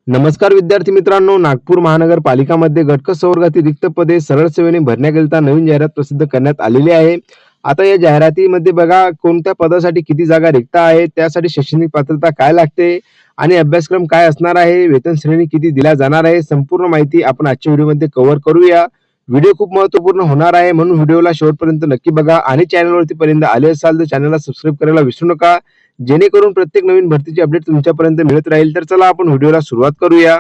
नमस्कार विद्यार्थी मित्रांनो, नागपूर महानगरपालिकामध्ये गट क संवर्गातील रिक्त पदे सरळ सेवेने भरण्याकरिता नवीन जाहिरात प्रसिद्ध करण्यात आलेली आहे. आता या जाहिरातीमध्ये बघा कोणत्या पदासाठी किती जागा रिक्त आहेत, त्यासाठी शैक्षणिक पात्रता काय लागते आणि अभ्यासक्रम काय असणार आहे, वेतन श्रेणी किती दिल्या जाणार आहे, संपूर्ण माहिती आपण आजच्या व्हिडिओमध्ये कव्हर करूया. व्हिडिओ खूप महत्त्वपूर्ण होणार आहे, म्हणून व्हिडिओला शेवटपर्यंत नक्की बघा आणि चॅनलवरती पर्यंत आले असाल तर चॅनलला सबस्क्राईब करायला विसरू नका, जेणेकरून प्रत्येक नवीन भरतीची अपडेट तुमच्यापर्यंत मिळत राहील. तर चला आपण व्हिडिओला सुरुवात करूया.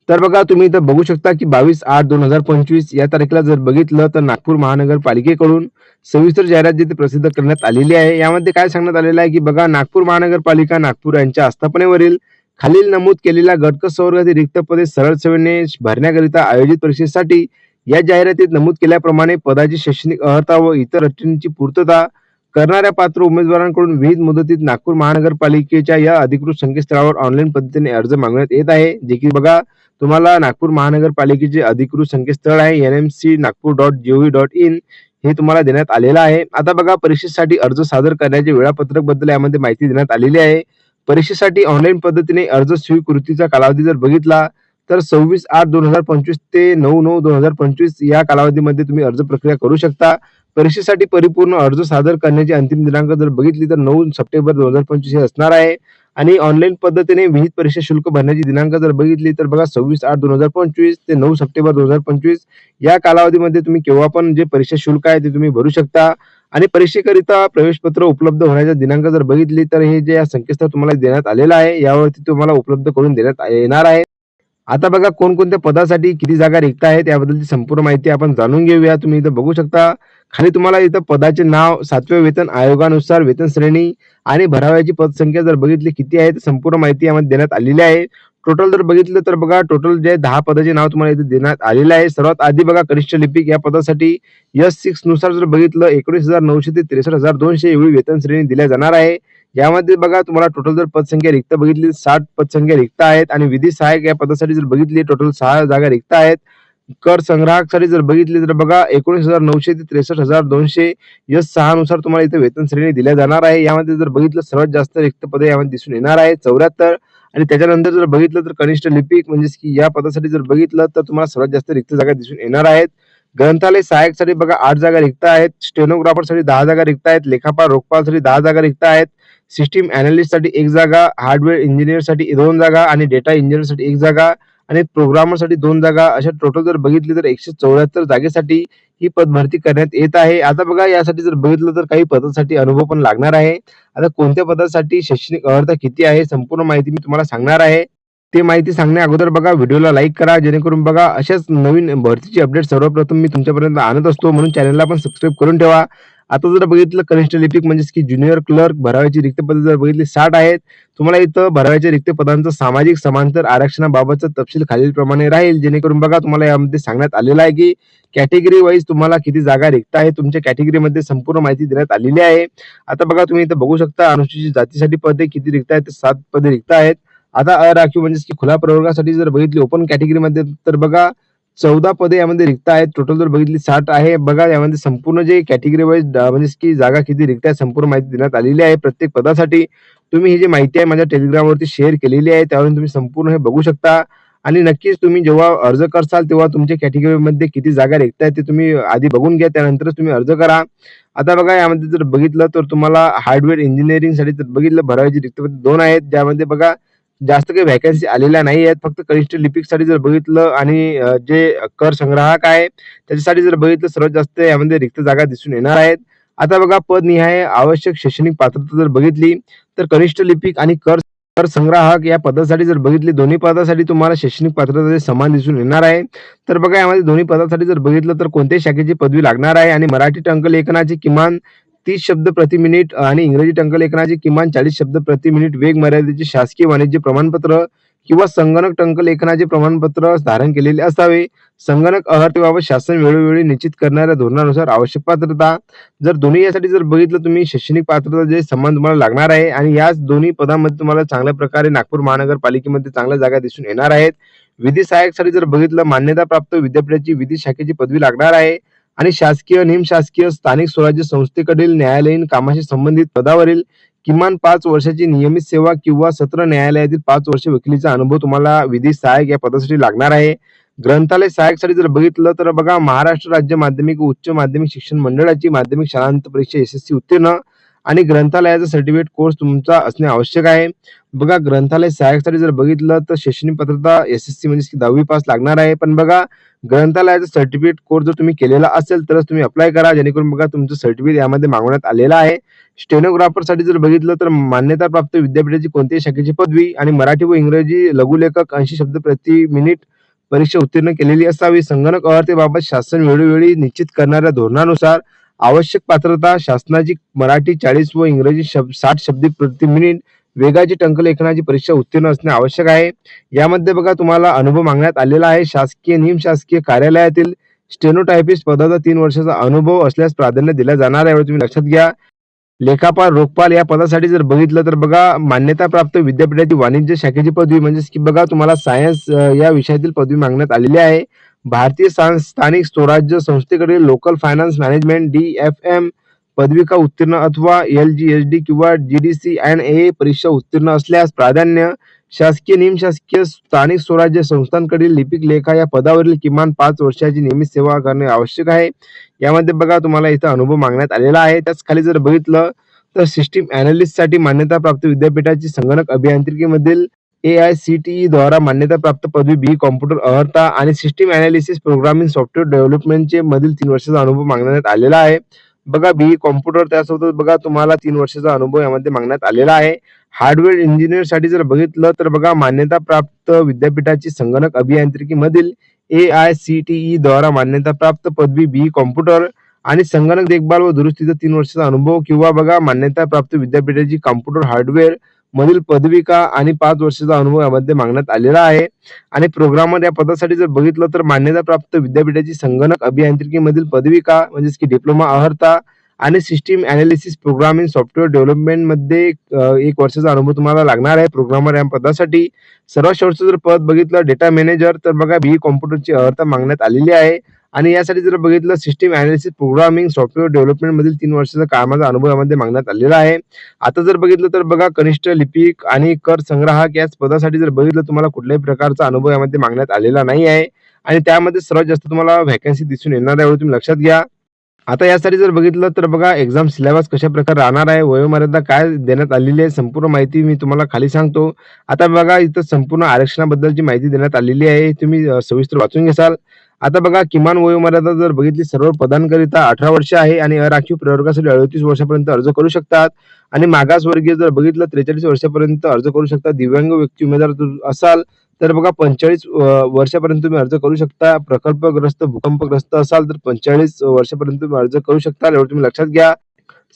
तर बघा तुम्ही इथं बघू शकता की 22/8/2025 या तारखेला जर बघितलं तर नागपूर महानगरपालिकेकडून सविस्तर जाहिरात जिथे प्रसिद्ध करण्यात आलेली आहे. यामध्ये काय सांगण्यात आलेलं आहे की बघा, नागपूर महानगरपालिका नागपूर यांच्या आस्थापनेवरील खालील नमूद केलेल्या गट क संवर्गातील रिक्त पदे सरळ सेवेने भरण्याकरिता आयोजित परीक्षेसाठी या जाहिरातीत नमूद केल्याप्रमाणे पदाची शैक्षणिक अर्हता व इतर अटींची पूर्तता करणाऱ्या पात्र उमेदवारांकडून विविध मुदतीत नागपूर महानगरपालिकेच्या या अधिकृत संकेतस्थळावर ऑनलाईन पद्धतीने अर्ज मागण्यात येत आहे. जे की बघा, तुम्हाला नागपूर महानगरपालिकेचे अधिकृत संकेतस्थळ आहे nmcnagpur.gov.in हे तुम्हाला देण्यात आलेलं आहे. आता बघा, परीक्षेसाठी अर्ज सादर करण्याचे वेळापत्रक बद्दल यामध्ये माहिती देण्यात आलेली आहे. परीक्षेसाठी ऑनलाईन पद्धतीने अर्ज स्वीकृतीचा कालावधी जर बघितला तर 26/8/2025 ते 9/9/2025 या कालावधीमध्ये तुम्ही अर्ज प्रक्रिया करू शकता. परीक्षेसाठी परिपूर्ण अर्ज सादर करण्याची अंतिम दिनांक जर बघितली तर 9 सप्टेंबर 2025 हे असणार आहे आणि ऑनलाईन पद्धतीने विहित परीक्षा शुल्क भरण्याची दिनांक जर बघितली तर बघा 26/8/2025 ते 9 सप्टेंबर 2025 या कालावधीमध्ये तुम्ही केव्हा पण जे परीक्षा शुल्क आहे ते तुम्ही भरू शकता. आणि परीक्षेकरिता प्रवेशपत्र उपलब्ध होण्याच्या दिनांक जर बघितली तर हे जे संकेतस्थळ तुम्हाला देण्यात आलेलं आहे यावरती तुम्हाला उपलब्ध करून देण्यात येणार आहे. आता बघा, कोणकोणत्या पदासाठी किती जागा रिक्त आहेत याबद्दलची संपूर्ण माहिती आपण जाणून घेऊया. तुम्ही इथं बघू शकता, खाली तुम्हाला इथं पदाचे नाव, 7व्या वेतन आयोगानुसार वेतन श्रेणी आणि भराव्याची पदसंख्या जर बघितली किती आहे, संपूर्ण माहिती यामध्ये देण्यात आलेली आहे. टोटल जर बघितलं तर बघा, टोटल जे 10 पदाचे नाव तुम्हाला इथे देण्यात आलेलं आहे. सर्वात आधी बघा, कनिष्ठ लिपिक या पदासाठी S6 नुसार जर बघितलं 19,900 ते 63,200 एवढी वेतन श्रेणी दिल्या जाणार आहे. यामध्ये बघा, तुम्हाला टोटल जर पदसंख्या रिक्त बघितली 60 पदसंख्या रिक्त आहेत आणि विधी सहाय्यक या पदासाठी जर बघितली टोटल 6 जागा रिक्त आहेत. कर संग्राहकासाठी जर बघितली तर बघा 19,900 ते 63,200 S6 नुसार तुम्हाला इथे वेतन श्रेणी दिल्या जाणार आहे. यामध्ये जर बघितलं सर्वात जास्त रिक्त पदे यामध्ये दिसून येणार आहे 74. आणि त्याच्यानंतर जर बघितलं तर कनिष्ठ लिपिक म्हणजे की या पदासाठी जर बघितलं तर तुम्हाला सर्वात जास्त रिक्त जागा दिसून येणार आहेत. ग्रंथालय सहाय्यकसाठी बघा 8 जागा रिक्त आहेत. स्टेनोग्राफरसाठी 10 जागा रिक्त आहेत. लेखापाल रोखपालसाठी 10 जागा रिक्त आहेत. सिस्टीम अॅनालिस्टसाठी 1 जागा, हार्डवेअर इंजिनिअरसाठी 2 जागा आणि डेटा इंजिनिअरसाठी 1 जागा आणि प्रोग्रामरसाठी 2 जागा, अशा टोटल जर बघितली तर 174 जागेसाठी ही पदभरती करण्यात येत आहे. आता बघा, यासाठी जर बघितलं तर काही पदासाठी अनुभव पण लागणार आहे. आता कोणत्या पदासाठी शैक्षणिक अर्हता किती आहे संपूर्ण माहिती मी तुम्हाला सांगणार आहे. ते माहिती सांगण्या अगोदर बघा, व्हिडिओला लाईक करा, जेणेकरून बघा अशाच नवीन भरतीची अपडेट सर्वप्रथम मी तुमच्यापर्यंत आणत असतो, म्हणून चॅनलला पण सबस्क्राईब करून ठेवा. आता जर बघितलं कनिष्ठ लिपिक म्हणजेच की ज्युनियर क्लर्क भराव्याची रिक्त पदे जर बघितली 60 आहेत. तुम्हाला इथं भराव्याच्या रिक्त पदांचं सामाजिक समांतर आरक्षणाबाबतचा तपशील खालीलप्रमाणे राहील, जेणेकरून बघा तुम्हाला यामध्ये सांगण्यात आलेलं आहे की कॅटेगरी वाईज तुम्हाला किती जागा रिक्त आहे, तुमच्या कॅटेगरीमध्ये संपूर्ण माहिती देण्यात आलेली आहे. आता बघा, तुम्ही इथं बघू शकता अनुसूचित जातीसाठी पदे किती रिक्त आहेत, 7 पदे रिक्त आहेत. आता अराखीव म्हणजेच की खुल्या प्रवर्गासाठी जर बघितली ओपन कॅटेगरीमध्ये तर बघा 14 पदे यामध्ये रिक्त आहेत. टोटल जर बघितली 60 आहे. बघा, यामध्ये संपूर्ण जे कॅटेगरी वाईज म्हणजे की जागा किती रिक्त आहे संपूर्ण माहिती देण्यात आलेली आहे. प्रत्येक पदासाठी तुम्ही ही जी माहिती आहे माझ्या टेलिग्रामवरती शेअर केलेली आहे, त्यावरून तुम्ही संपूर्ण हे बघू शकता. आणि नक्कीच तुम्ही जेव्हा अर्ज करसाल तेव्हा तुमच्या कॅटेगरीमध्ये किती जागा रिक्त आहेत ते तुम्ही आधी बघून घ्या, त्यानंतरच तुम्ही अर्ज करा. आता बघा, यामध्ये जर बघितलं तर तुम्हाला हार्डवेअर इंजिनिअरिंगसाठी जर बघितलं भरायची रिक्त पदे 2 आहेत, ज्यामध्ये बघा जास्त काही व्हॅकन्सी आलेल्या नाही आहेत. फक्त कनिष्ठ लिपिकसाठी जर बघितलं आणि जे कर संग्राहक आहे त्याच्यासाठी जर बघितलं सर्वात जास्त यामध्ये रिक्त जागा दिसून येणार आहेत. आता बघा, पदनिहाय आवश्यक शैक्षणिक पात्रता जर बघितली तर कनिष्ठ लिपिक आणि कर कर संग्राहक या पदासाठी जर बघितली, दोन्ही पदासाठी तुम्हाला शैक्षणिक पात्रता समान दिसून येणार आहे. तर बघा, यामध्ये दोन्ही पदासाठी जर बघितलं तर कोणत्याही शाखेची पदवी लागणार आहे आणि मराठी टंकलेखनाची किमान 30 शब्द प्रति मिनिट आणि इंग्रजी टंकलेखनाची किमान 40 शब्द प्रति मिनिट वेग मर्यादेचे शासकीय वाणिज्य प्रमाणपत्र किंवा संगणक टंकलेखनाचे प्रमाणपत्र धारण केलेले असावे. संगणक अर्हतेबाबत शासन वेळोवेळी निश्चित करणाऱ्या धोरणानुसार आवश्यक पात्रता. जर दोन्ही यासाठी जर बघितलं तुम्ही शैक्षणिक पात्रता जे समान तुम्हाला लागणार आहे आणि याच दोन्ही पदांमध्ये तुम्हाला चांगल्या प्रकारे नागपूर महानगरपालिकेमध्ये चांगल्या जागा दिसून येणार आहेत. विधी सहाय्यकसाठी जर बघितलं मान्यताप्राप्त विद्यापीठाची विधी शाखेची पदवी लागणार आहे आणि शासकीय, निमशासकीय, स्थानिक स्वराज्य संस्थेकडील न्यायालयीन कामाशी संबंधित पदावरील किमान 5 वर्षाची नियमित सेवा किंवा सत्र न्यायालयातील 5 वर्ष वकिलीचा अनुभव तुम्हाला विधी सहाय्यक या पदासाठी लागणार आहे. ग्रंथालय सहाय्यकसाठी जर बघितलं तर बघा, महाराष्ट्र राज्य माध्यमिक व उच्च माध्यमिक शिक्षण मंडळाची माध्यमिक शालांत परीक्षा SSC उत्तीर्ण आणि ग्रंथालयाचा सर्टिफिकेट कोर्स तुमचा असणे आवश्यक आहे. बघा, ग्रंथालय सहाय्यकसाठी जर बघितलं तर शैक्षणिक पात्रता SSC म्हणजे की 10वी पास लागणार आहे. पण बघा, ग्रंथालयाचा सर्टिफिकेट कोर्स जर तुम्ही केलेला असेल तरच तुम्ही अप्लाय करा, जेणेकरून बघा तुमचं सर्टिफिकेट यामध्ये मागवण्यात आलेलं आहे. स्टेनोग्राफरसाठी जर बघितलं तर मान्यताप्राप्त विद्यापीठाची कोणत्याही शाखेची पदवी आणि मराठी व इंग्रजी लघुलेखक 80 शब्द प्रति मिनिट परीक्षा उत्तीर्ण केलेली असावी. संगणक अहर्तेबाबत शासन वेळोवेळी निश्चित करणाऱ्या धोरणानुसार आवश्यक पात्रता शासनाची मराठी 40 व इंग्रजी 60 शब्द प्रति मिनिट वेगाची टंकलेखनाची परीक्षा उत्तीर्ण असणे आवश्यक आहे. यामध्ये बघा तुम्हाला अनुभव मागण्यात आलेला आहे. शासकीय निमशासकीय कार्यालयातील स्टेनोटायपिस्ट पदाचा 3 वर्षाचा अनुभव असल्यास प्राधान्य दिला जाणार आहे, तुम्ही लक्षात घ्या. लेखापाल रोखपाल या पदासाठी जर बघितलं तर बघा, मान्यताप्राप्त विद्यापीठाची वाणिज्य शाखेची पदवी म्हणजेच की बघा तुम्हाला सायन्स या विषयातील पदवी मागण्यात आलेली आहे. भारतीय स्थानिक स्वराज्य संस्थेकडे लोकल फायनान्स मॅनेजमेंट DFM पदविका उत्तीर्ण अथवा LGSD किंवा GDC and AA परीक्षा उत्तीर्ण असल्यास प्राधान्य. शासकीय निमशासकीय स्थानिक स्वराज्य संस्थांकडील लिपिक लेखा या पदावरील किमान 5 वर्षाची नियमित सेवा करणे आवश्यक आहे. यामध्ये बघा तुम्हाला इथं अनुभव मागण्यात आलेला आहे. त्याच खाली जर बघितलं तर सिस्टीम ॲनालिस्टसाठी मान्यताप्राप्त विद्यापीठाची संगणक अभियांत्रिकीमधील AICTE द्वारा मान्यताप्राप्त पदवी BE कॉम्प्युटर अर्हता आणि सिस्टीम ॲनालिसिस प्रोग्रामिंग सॉफ्टवेअर डेव्हलपमेंटचे मधील 3 वर्षाचा अनुभव मागण्यात आलेला आहे. बघा, BE कॉम्प्युटर त्यासोबत बघा तुम्हाला 3 वर्षाचा अनुभव यामध्ये मागण्यात आलेला आहे. हार्डवेअर इंजिनिअरसाठी जर बघितलं तर बघा, मान्यताप्राप्त विद्यापीठाची संगणक अभियांत्रिकीमधील AICTE द्वारा मान्यताप्राप्त पदवी BE कॉम्प्युटर आणि संगणक देखभाल व दुरुस्तीचा 3 वर्षाचा अनुभव किंवा बघा मान्यताप्राप्त विद्यापीठाची कॉम्प्युटर हार्डवेअर मधील पदविका आणि 5 वर्षाचा अनुभव यामध्ये मागण्यात आलेला आहे. आणि प्रोग्रामर या पदासाठी जर बघितलं तर मान्यताप्राप्त विद्यापीठाची संगणक अभियांत्रिकीमधील पदविका म्हणजेच की डिप्लोमा अर्हता आणि system analysis programming software development मध्ये 1 वर्षाचा अनुभव तुम्हाला लागणार आहे प्रोग्रामर या पदासाठी. सर्वात शेवटचं जर पद बघितलं डेटा मॅनेजर तर बघा, BE कॉम्प्युटरची अर्हता मागण्यात आलेली आहे. आणि यासाठी जर बघितलं system analysis programming software development मधील 3 वर्षाचा कामाचा अनुभव यामध्ये मागण्यात आलेला आहे. आता जर बघितलं तर बघा, कनिष्ठ लिपिक आणि कर संग्राहक याच पदासाठी जर बघितलं तुम्हाला कुठल्याही प्रकारचा अनुभव यामध्ये मागण्यात आलेला नाही आहे आणि त्यामध्ये सर्वात जास्त तुम्हाला व्हॅकन्सी दिसून येणार आहे, तुम्ही लक्षात घ्या. आता यासाठी जर बघितलं तर बघा, एक्झाम सिलेबस कशा प्रकारे राहणार आहे, वयोमर्यादा काय देण्यात आलेली आहे, संपूर्ण माहिती मी तुम्हाला खाली सांगतो. आता बघा, इथं संपूर्ण आरक्षणाबद्दलची माहिती देण्यात आलेली आहे, तुम्ही सविस्तर वाचून घेसाल. आता बघा, किमान वयोमर्यादा जर बघितली सर्व पदांकरिता 18 वर्ष आहे आणि अराखीव प्रवर्गासाठी 38 वर्षापर्यंत अर्ज करू शकतात आणि मागासवर्गीय जर बघितलं 43 वर्षापर्यंत अर्ज करू शकतात. दिव्यांग व्यक्ती उमेदवार असाल तर बघा 45 वर्षापर्यंत तुम्ही अर्ज करू शकता. प्रकल्पग्रस्त भूकंपग्रस्त असाल तर 45 वर्षापर्यंत तुम्ही अर्ज करू शकता, एवढं तुम्ही लक्षात घ्या.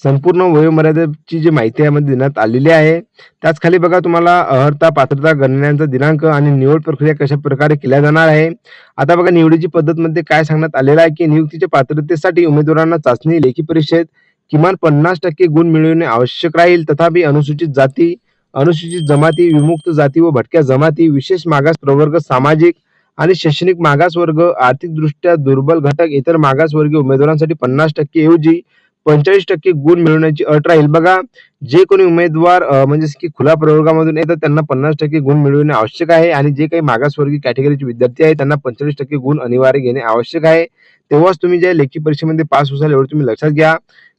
संपूर्ण वयोमर्यादेची जी माहिती यामध्ये देण्यात आलेली आहे. त्याच खाली बघा तुम्हाला अर्हता पात्रता गणनेचा दिनांक आणि निवड प्रक्रिया कशा प्रकारे केल्या जाणार आहे. आता बघा, निवडीची पद्धत मध्ये काय सांगण्यात आलेलं आहे की नियुक्तीच्या पात्रतेसाठी उमेदवारांना चाचणी लेखी परीक्षेत किमान 50% गुण मिळवणे आवश्यक राहील. तथापि अनुसूचित जाती, अनुसूचित जमाती, विमुक्त जाती व भटक्या जमाती, विशेष मागास प्रवर्ग, सामाजिक आणि शैक्षणिक मागासवर्ग, आर्थिकदृष्ट्या दुर्बल घटक, इतर मागासवर्गीय उमेदवारांसाठी 50% ऐवजी 45% गुण मिळवण्याची अट राहील. बघा, जे कोणी उमेदवार म्हणजे की खुल्या प्रवर्गामधून येतात त्यांना 50% गुण मिळवणे आवश्यक आहे आणि जे काही मागासवर्गीय कॅटेगरीचे विद्यार्थी आहेत त्यांना 45% गुण अनिवार्य घेणे आवश्यक आहे. तेव्हाच तुम्ही ज्या लेखी परीक्षेमध्ये पास होसाल, एवढं तुम्ही लक्षात घ्या.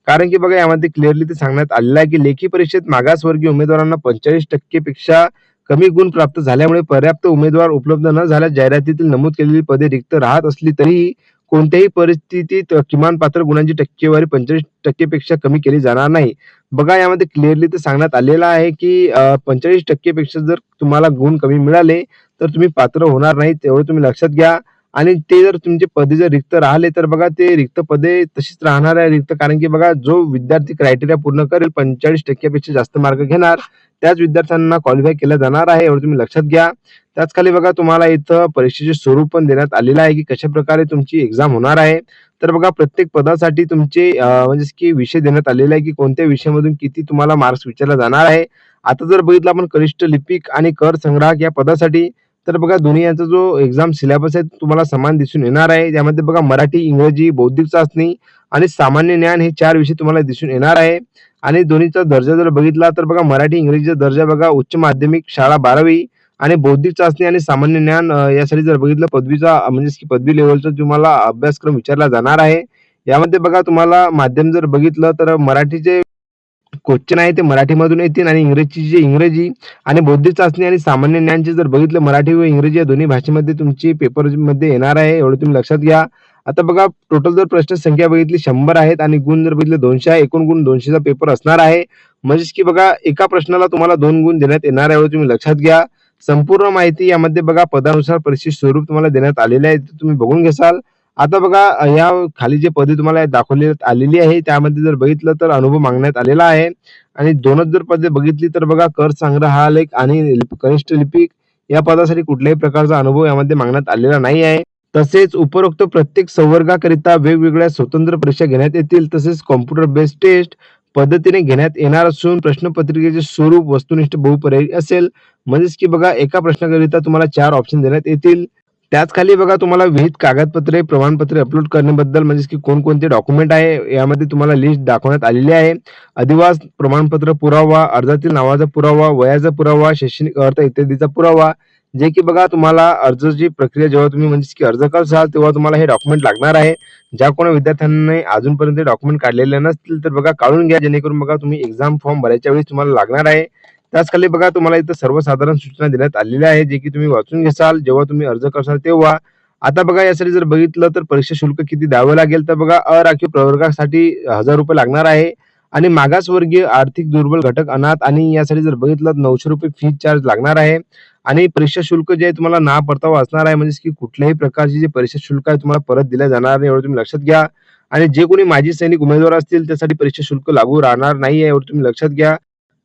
कारण की बघा, यामध्ये क्लिअरली ते सांगण्यात आलेलं आहे की लेखी परीक्षेत मागासवर्गीय उमेदवारांना 45% पेक्षा कमी गुण प्राप्त झाल्यामुळे पर्याप्त उमेदवार उपलब्ध न झाल्यास जाहिरातीतील नमूद केलेली पदे रिक्त राहत असली तरीही कोणत्याही परिस्थितीत किमान पात्र गुणांची टक्केवारी 45% पेक्षा कमी केली जाणार नाही. बघा, यामध्ये क्लिअरली ते सांगण्यात आलेलं आहे की 45% पेक्षा जर तुम्हाला गुण कमी मिळाले तर तुम्ही पात्र होणार नाही, तेवढं तुम्ही लक्षात घ्या. आणि ते जर तुमचे पदे जर रिक्त राहिले तर बघा, ते रिक्त पदे तशीच राहणार आहे रिक्त. कारण की बघा, जो विद्यार्थी क्रायटेरिया पूर्ण करेल 45% पेक्षा जास्त मार्क घेणार त्याच विद्यार्थ्यांना क्वालिफाय केलं जाणार आहे, एवढं तुम्ही लक्षात घ्या. त्याच खाली बघा तुम्हाला इथं परीक्षेचे स्वरूप पण देण्यात आलेलं आहे की कशा प्रकारे तुमची एक्झाम होणार आहे. तर बघा, प्रत्येक पदासाठी तुमचे म्हणजे की विषय देण्यात आलेला आहे की कोणत्या विषयामधून किती तुम्हाला मार्क्स विचारला जाणार आहे. आता जर बघितलं आपण कनिष्ठ लिपिक आणि कर संग्राहक या पदासाठी तर बघा, दोन्ही यांचा जो एक्झाम सिलेबस आहे तुम्हाला समान दिसून येणार आहे. त्यामध्ये बघा, मराठी, इंग्रजी, बौद्धिक चाचणी आणि सामान्य ज्ञान हे 4 विषय तुम्हाला दिसून येणार आहे. आणि दोन्हीचा दर्जा जर बघितला तर बघा मराठी इंग्रजीचा दर्जा बघा उच्च माध्यमिक शाळा 12वी आणि बौद्धिक चाचणी आणि सामान्य ज्ञान यासाठी जर बघितलं पदवीचा म्हणजेच की पदवी लेव्हलचा तुम्हाला अभ्यासक्रम विचारला जाणार आहे. यामध्ये बघा तुम्हाला माध्यम जर बघितलं तर मराठीचे क्वेश्चन आहे ते मराठीमधून येतील आणि इंग्रजीचे इंग्रजी आणि बौद्धिक चाचणी आणि सामान्य ज्ञानचे जर बघितलं मराठी व इंग्रजी या दोन्ही भाषेमध्ये तुमची पेपरमध्ये येणार आहे, एवढं तुम्ही लक्षात घ्या. आता बघा टोटल जर प्रश्न संख्या बघितली 100 आहेत आणि गुण जर बघितले 200 आहे. एकूण गुण 200चा पेपर असणार आहे. म्हणजेच की बघा एका प्रश्नाला तुम्हाला 2 गुण देण्यात येणार आहे, एवढं तुम्ही लक्षात घ्या. संपूर्ण माहिती यामध्ये बघा पदानुसार परीक्षेचे स्वरूप तुम्हाला देण्यात आलेले आहे, ते तुम्ही बघून घ्याल. आता बघा या खाली जे पदे तुम्हाला दाखवण्यात आलेली आहे त्यामध्ये जर बघितलं तर अनुभव मागण्यात आलेला आहे आणि दोनच जर पदे बघितली तर बघा कर संग्रहालय आणि कनिष्ठ लिपिक या पदासाठी कुठल्याही प्रकारचा अनुभव यामध्ये मागण्यात आलेला नाही आहे. तसेच उपरोक्त प्रत्येक संवर्गाकरिता वेगवेगळ्या स्वतंत्र परीक्षा घेण्यात येतील. तसेच कॉम्प्युटर बेस्ड टेस्ट पद्धतीने घेण्यात येणार असून प्रश्नपत्रिकेचे स्वरूप वस्तुनिष्ठ बहुपर्यायी असेल. म्हणजेच की बघा एका प्रश्नाकरिता तुम्हाला 4 ऑप्शन देण्यात येतील. त्याच खाली बघा तुम्हाला विविध कागदपत्रे, प्रमाणपत्रे अपलोड करण्याबद्दल म्हणजेच की कोणकोणते डॉक्युमेंट आहे यामध्ये तुम्हाला लिस्ट दाखवण्यात आलेली आहे. अधिवास प्रमाणपत्र पुरावा, अर्जातील नावाचा पुरावा, वयाचा पुरावा, शैक्षणिक अर्हता इत्यादीचा पुरावा, जे की बघा तुम्हाला अर्जाची प्रक्रिया जेव्हा तुम्ही म्हणजेच की अर्ज कराल तेव्हा तुम्हाला हे डॉक्युमेंट लागणार आहे. ज्या कोणी विद्यार्थ्यांनी अजूनपर्यंत डॉक्युमेंट काढलेले नसतील तर बघा काढून घ्या, जेणेकरून बघा तुम्ही एक्झाम फॉर्म भरायच्या वेळी तुम्हाला लागणार आहे. त्याच खाली बघा तुम्हाला इथं सर्वसाधारण सूचना देण्यात आलेल्या आहे, जे की तुम्ही वाचून घ्याल जेव्हा तुम्ही अर्ज कराल तेव्हा. आता बघा यासाठी जर बघितलं तर परीक्षा शुल्क किती द्यावं लागेल तर बघा अराखीव प्रवर्गासाठी 1000 रुपये लागणार आहे आणि मागासवर्गीय आर्थिक दुर्बल घटक अनाथ आणि यासाठी जर बघितलं 900 रुपये फी चार्ज लागणार आहे आणि परीक्षा शुल्क जे आहे तुम्हाला ना परतावा असणार आहे. म्हणजे की कुठल्याही प्रकारची जे परीक्षा शुल्क आहे तुम्हाला परत दिल्या जाणार नाही, एवढं तुम्ही लक्षात घ्या. आणि जे कोणी माजी सैनिक उमेदवार असतील त्यासाठी परीक्षा शुल्क लागू राहणार नाही आहे, एवढं तुम्ही लक्षात घ्या.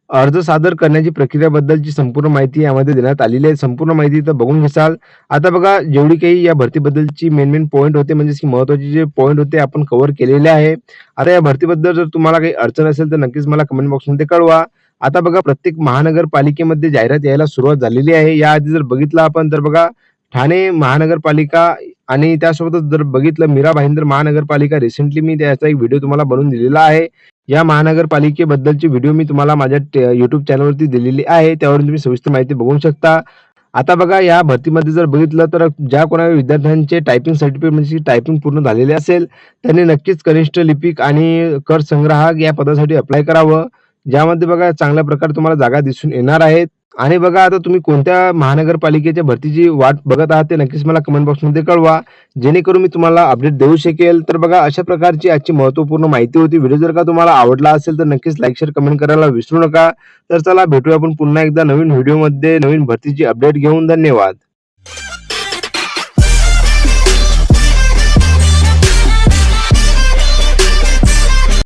अर्ज सादर करण्याची प्रक्रियेबद्दलची संपूर्ण माहिती यामध्ये देण्यात आलेली आहे. संपूर्ण माहिती इथं बघून घ्याल. आता बघा जेवढी काही या भरतीबद्दलची मेन पॉईंट होते म्हणजेच की महत्त्वाचे जे पॉईंट होते आपण कव्हर केलेले आहे. आता या भरतीबद्दल जर तुम्हाला काही अडचण असेल तर नक्कीच मला कमेंट बॉक्समध्ये कळवा. आता बघा प्रत्येक महानगरपालिकेमध्ये जाहिरात यायला सुरुवात झालेली आहे. याआधी जर बघितलं आपण तर बघा ठाणे महानगरपालिका आणि त्यासोबतच जर बघितलं मीरा भाईंदर महानगरपालिका रिसेंटली मी त्याचा एक व्हिडिओ तुम्हाला बनवून दिलेला आहे. या महानगरपालिकेबद्दलची व्हिडिओ मी तुम्हाला माझ्या YouTube चॅनलवरती दिलेली आहे. त्यावरून तुम्ही सविस्तर माहिती बघू शकता. आता बघा या भरतीमध्ये जर बघितलं तर ज्या कोणा विद्यार्थ्यांचे टायपिंग सर्टिफिकेट म्हणजे टायपिंग पूर्ण झालेले असेल त्यांनी नक्कीच कनिष्ठ लिपिक आणि कर संग्राहक या पदासाठी अप्लाय करावं. ज्यामध्ये बघा चांगल्या प्रकारे तुम्हाला जागा दिसून येणार आहेत. आणि बघा आता तुम्ही कोणत्या महानगरपालिकेच्या भरतीची वाट बघत आहात ते नक्कीच मला कमेंट बॉक्समध्ये कळवा, जेणेकरून मी तुम्हाला अपडेट देऊ शकेल. तर बघा अशा प्रकारची आजची महत्त्वपूर्ण माहिती होती. व्हिडिओ जर का तुम्हाला आवडला असेल तर नक्कीच लाईक शेअर कमेंट करायला विसरू नका. तर चला भेटूया आपण पुन्हा एकदा नवीन व्हिडिओमध्ये नवीन भरतीची अपडेट घेऊन. धन्यवाद.